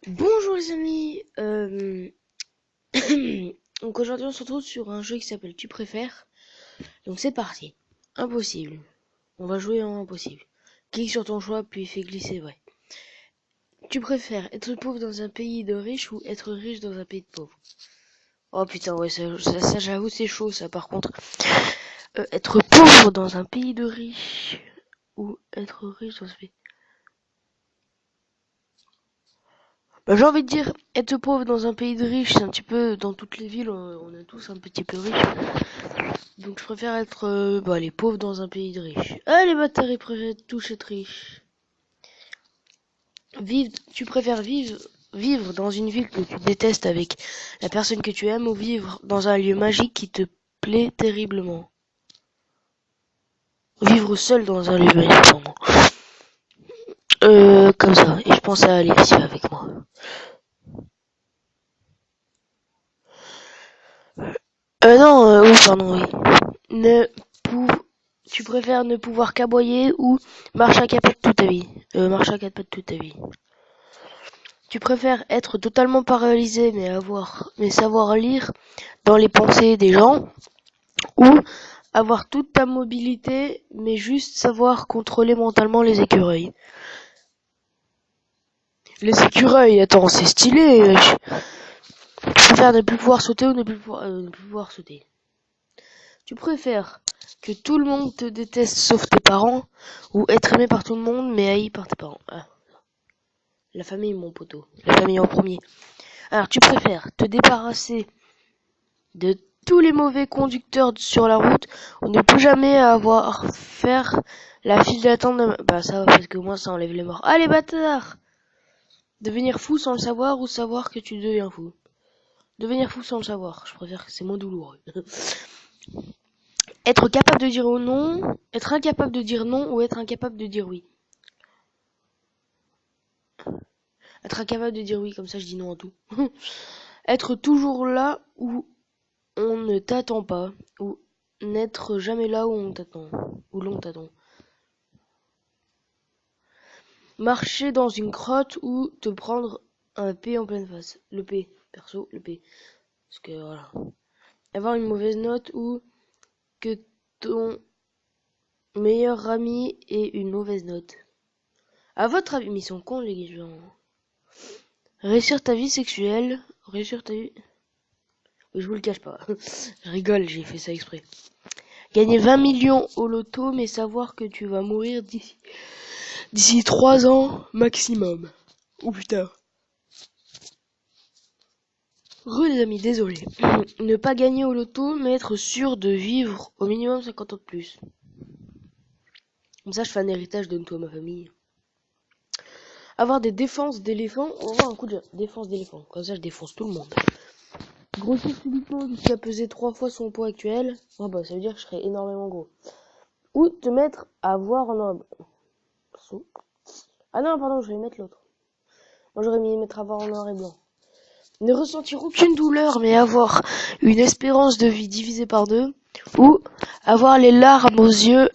Bonjour les amis, donc aujourd'hui on se retrouve sur un jeu qui s'appelle Tu préfères. Donc c'est parti. Impossible. On va jouer en impossible. Clique sur ton choix puis fais glisser vrai. Tu préfères être pauvre dans un pays de riches ou être riche dans un pays de pauvres? Oh putain ouais ça, j'avoue c'est chaud ça par contre. Être pauvre dans un pays de riches ou être riche dans un pays... Bah, j'ai envie de dire être pauvre dans un pays de riches, c'est un petit peu dans toutes les villes on est tous un petit peu riches. Donc je préfère être les pauvres dans un pays de riches. Ah les bâtards ils préfèrent tous être riches. Tu préfères vivre dans une ville que tu détestes avec la personne que tu aimes ou vivre dans un lieu magique qui te plaît terriblement. Vivre seul dans un lieu magique, pardon. Comme ça. Et je pense à Alexia avec moi. Non, oui, pardon, oui. Ne pou... Tu préfères ne pouvoir qu'aboyer ou marcher à quatre pattes toute ta vie? Marcher à quatre pattes toute ta vie. Tu préfères être totalement paralysé mais savoir lire dans les pensées des gens ou avoir toute ta mobilité mais juste savoir contrôler mentalement les écureuils? Les écureuils, attends, c'est stylé. Tu préfères ne plus pouvoir sauter ou ne plus pouvoir sauter? Tu préfères que tout le monde te déteste sauf tes parents ou être aimé par tout le monde mais haï par tes parents? Ah, la famille mon poteau, la famille en premier. Alors tu préfères te débarrasser de tous les mauvais conducteurs sur la route ou ne plus jamais avoir faire la file d'attente Bah ça va parce que moi ça enlève les morts. Ah les bâtards! Devenir fou sans le savoir ou savoir que tu deviens fou? Devenir fou sans le savoir, je préfère que c'est moins douloureux. Être capable de dire non, être incapable de dire non ou être incapable de dire oui? Être incapable de dire oui, comme ça je dis non à tout. Être toujours là où on ne t'attend pas ou n'être jamais là où on t'attend, où l'on t'attend. Marcher dans une grotte ou te prendre un P en pleine face. Le P, perso, le P. Parce que voilà. Avoir une mauvaise note ou que ton meilleur ami ait une mauvaise note. À votre avis, mais ils sont cons les gens. Réussir ta vie sexuelle, réussir ta vie... Je vous le cache pas. Je rigole, j'ai fait ça exprès. Gagner 20 millions au loto, mais savoir que tu vas mourir d'ici 3 ans maximum. Oh putain. Les amis, désolé. Ne pas gagner au loto, mais être sûr de vivre au minimum 50 ans de plus. Comme ça, je fais un héritage, donne tout à ma famille. Avoir des défenses d'éléphants. On va voir un coup de défense d'éléphant. Comme ça, je défonce tout le monde. Grossir subitement jusqu'à peser 3 fois son poids actuel. Oh bah, ça veut dire que je serais énormément gros. Ou te mettre à voir en or. Ah non, pardon, je vais mettre l'autre. Moi, j'aurais mis mettre à voir en noir et blanc. Ne ressentir aucune douleur, mais avoir une espérance de vie divisée par 2. Ou avoir les larmes aux yeux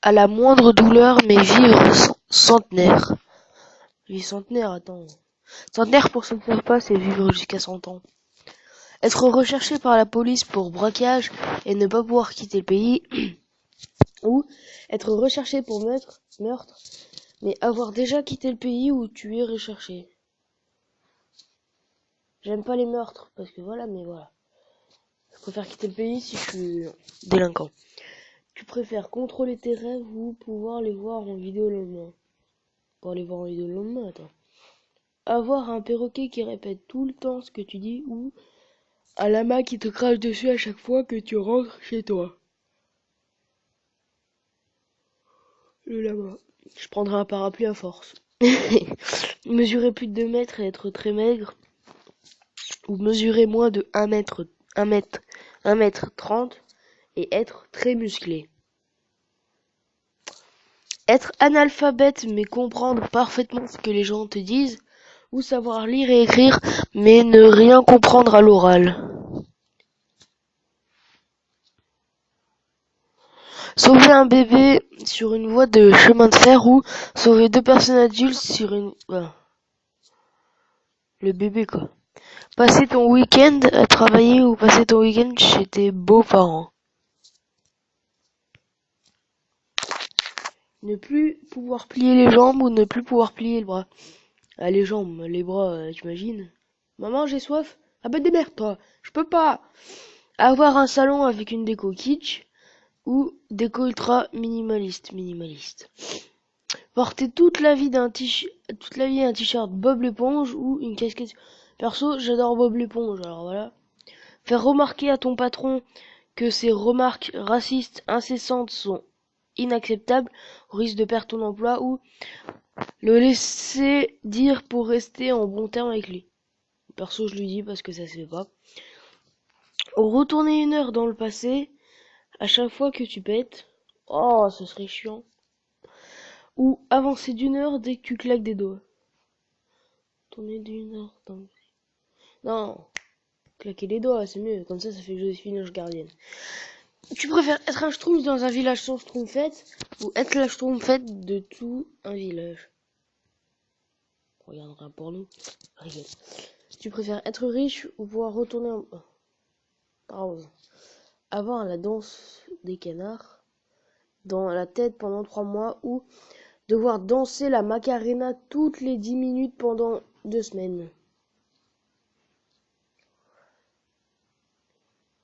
à la moindre douleur, mais vivre centenaire. Vie centenaire, attends. Centenaire pour ceux qui ne savent pas, c'est vivre jusqu'à 100 ans. Être recherché par la police pour braquage et ne pas pouvoir quitter le pays. Ou être recherché pour meurtre, mais avoir déjà quitté le pays où tu es recherché. J'aime pas les meurtres, parce que voilà, mais voilà. Je préfère quitter le pays si je suis délinquant. Tu préfères contrôler tes rêves ou pouvoir les voir en vidéo le lendemain? Pour les voir en vidéo le lendemain, attends. Avoir un perroquet qui répète tout le temps ce que tu dis ou un lama qui te crache dessus à chaque fois que tu rentres chez toi? Le lama. Je prendrai un parapluie à force. Mesurer plus de 2 mètres et être très maigre ou mesurer moins de 1 mètre 30 et être très musclé. Être analphabète mais comprendre parfaitement ce que les gens te disent ou savoir lire et écrire mais ne rien comprendre à l'oral. Sauver un bébé sur une voie de chemin de fer ou sauver 2 personnes adultes sur une... Le bébé, quoi. Passer ton week-end à travailler ou passer ton week-end chez tes beaux-parents. Ne plus pouvoir plier les jambes ou ne plus pouvoir plier le bras. Ah, les jambes, les bras, t'imagines? Maman, j'ai soif. Ah bah démerde-toi, je peux pas. Avoir un salon avec une déco kitsch ou déco ultra minimaliste. Porter toute la vie un t-shirt Bob l'éponge ou une casquette. Perso, j'adore Bob l'éponge, alors voilà. Faire remarquer à ton patron que ses remarques racistes incessantes sont inacceptables au risque de perdre ton emploi ou le laisser dire pour rester en bon terme avec lui. Perso, je lui dis parce que ça se fait pas. Retourner 1 heure dans le passé à chaque fois que tu pètes. Oh, ce serait chiant. Ou avancer d'1 heure dès que tu claques des doigts. Tourner d'1 heure dans le... Non, claquer les doigts, c'est mieux. Comme ça fait Joséphine Ange Gardienne. Tu préfères être un schtroumpf dans un village sans schtroumpfette ou être la schtroumpfette de tout un village? On regardera un porno. Rigole. Tu préfères être riche ou pouvoir retourner en... Pause. Avoir la danse des canards dans la tête pendant 3 mois ou devoir danser la Macarena toutes les 10 minutes pendant 2 semaines.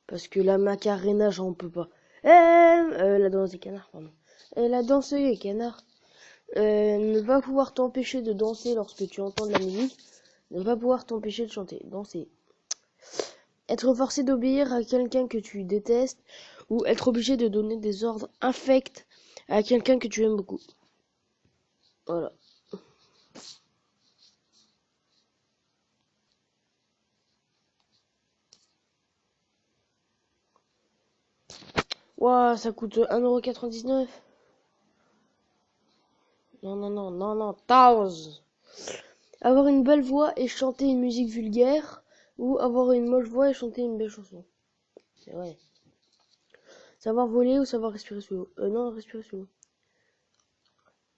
Parce que la Macarena, j'en peux pas. La danse des canards, pardon. La danse des canards. Ne pas pouvoir t'empêcher de danser lorsque tu entends de la musique. Ne pas pouvoir t'empêcher de chanter. Danser. Être forcé d'obéir à quelqu'un que tu détestes. Ou être obligé de donner des ordres infects à quelqu'un que tu aimes beaucoup. Voilà. Ouah, ça coûte 1,99 €. Non, Taz. Avoir une belle voix et chanter une musique vulgaire, ou avoir une moche voix et chanter une belle chanson. C'est vrai. Savoir voler ou savoir respirer sous l'eau. Non, respirer sous l'eau.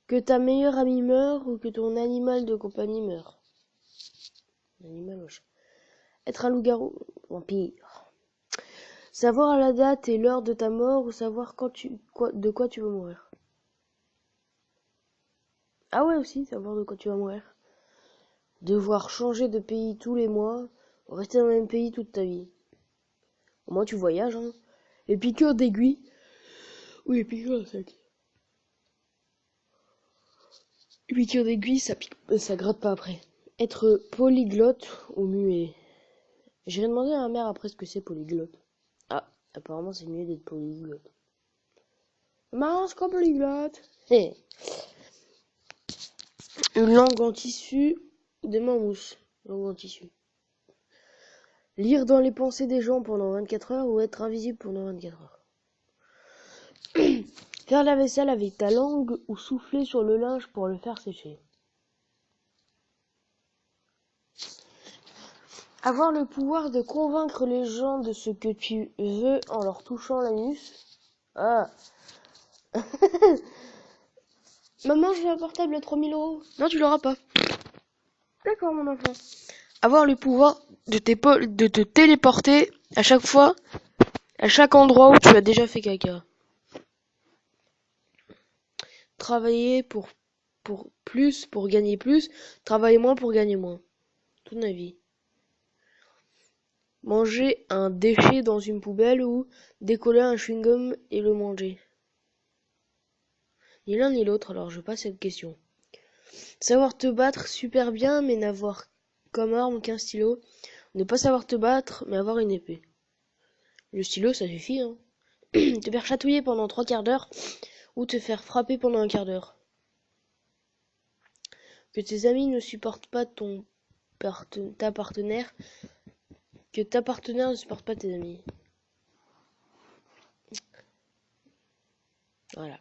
Que ta meilleure amie meure ou que ton animal de compagnie meure. Un animal moche. Être un loup-garou, vampire. Savoir la date et l'heure de ta mort ou savoir de quoi tu vas mourir. Ah ouais aussi, savoir de quoi tu vas mourir. Devoir changer de pays tous les mois, ou rester dans le même pays toute ta vie. Au moins tu voyages, hein. Les piqûres d'aiguille. Ou les piqûres de sac. Les piqûres d'aiguille, ça pique, ça gratte pas après. Être polyglotte ou muet. J'irai demander à ma mère après ce que c'est polyglotte. Ah, apparemment c'est mieux d'être polyglotte. Maman, c'est quoi polyglotte? Une langue en tissu, des mains en mousse. Langue en tissu. Lire dans les pensées des gens pendant 24 heures ou être invisible pendant 24 heures. Faire la vaisselle avec ta langue ou souffler sur le linge pour le faire sécher. Avoir le pouvoir de convaincre les gens de ce que tu veux en leur touchant l'anus. Ah. Maman, je veux un portable à 3000 €. Non, tu l'auras pas. D'accord, mon enfant. Avoir le pouvoir de te téléporter à chaque fois, à chaque endroit où tu as déjà fait caca. Travailler pour plus, pour gagner plus. Travailler moins pour gagner moins. Toute ma vie. Manger un déchet dans une poubelle ou décoller un chewing-gum et le manger. Ni l'un ni l'autre, alors je passe cette question. Savoir te battre super bien mais n'avoir comme arme qu'un stylo. Ne pas savoir te battre mais avoir une épée. Le stylo ça suffit, hein. Te faire chatouiller pendant 3/4 d'heure ou te faire frapper pendant 1/4 d'heure. Que tes amis ne supportent pas ta partenaire. Que ta partenaire ne supporte pas tes amis. Voilà.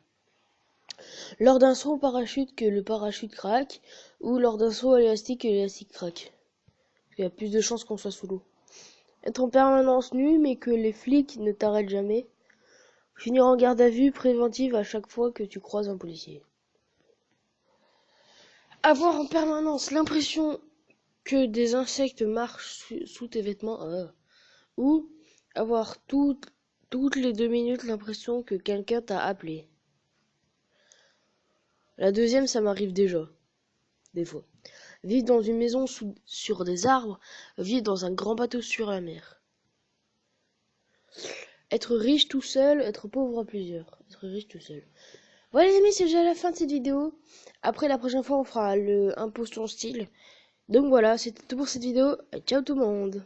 Lors d'un saut au parachute que le parachute craque ou lors d'un saut à l'élastique que l'élastique craque. Il y a plus de chances qu'on soit sous l'eau. Être en permanence nu mais que les flics ne t'arrêtent jamais. Finir en garde à vue préventive à chaque fois que tu croises un policier. Avoir en permanence l'impression que des insectes marchent sous tes vêtements, ou avoir toutes les 2 minutes l'impression que quelqu'un t'a appelé. La deuxième, ça m'arrive déjà, des fois. Vivre dans une maison sur des arbres, vivre dans un grand bateau sur la mer. Être riche tout seul, être pauvre à plusieurs. Être riche tout seul. Voilà les amis, c'est déjà la fin de cette vidéo. Après, la prochaine fois, on fera le impose ton style. Donc voilà, c'était tout pour cette vidéo. Ciao tout le monde.